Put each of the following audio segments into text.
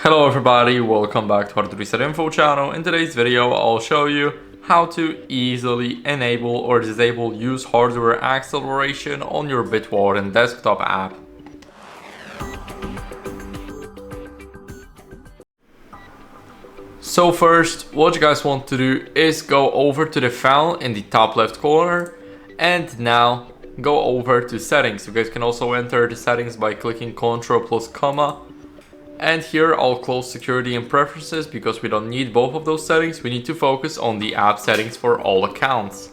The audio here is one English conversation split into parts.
Hello everybody, welcome back to How to Reset Info channel. In today's video, I'll show you how to easily enable or disable use hardware acceleration on your Bitwarden desktop app. So first, what you guys want to do is go over to the file in the top left corner and now go over to settings. You guys can also enter the settings by clicking Ctrl plus comma. And here I'll close security and preferences because we don't need both of those settings. We need to focus on the app settings for all accounts.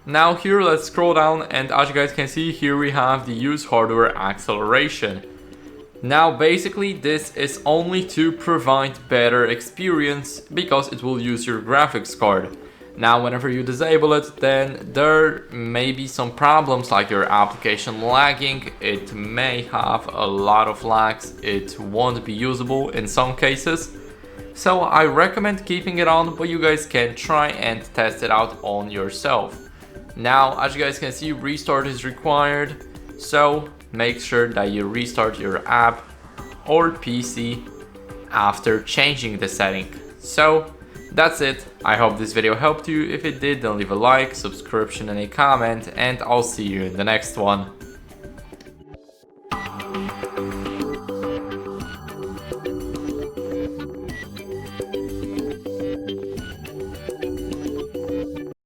Now here let's scroll down, and as you guys can see, here we have the use hardware acceleration. Now basically this is only to provide better experience because it will use your graphics card. Now whenever you disable it, then there may be some problems like your application lagging. It may have a lot of lags, it won't be usable in some cases. So I recommend keeping it on, but you guys can try and test it out on yourself. Now as you guys can see, restart is required, so make sure that you restart your app or PC after changing the setting. So that's it. I hope this video helped you. If it did, then leave a like, subscription and a comment, and I'll see you in the next one.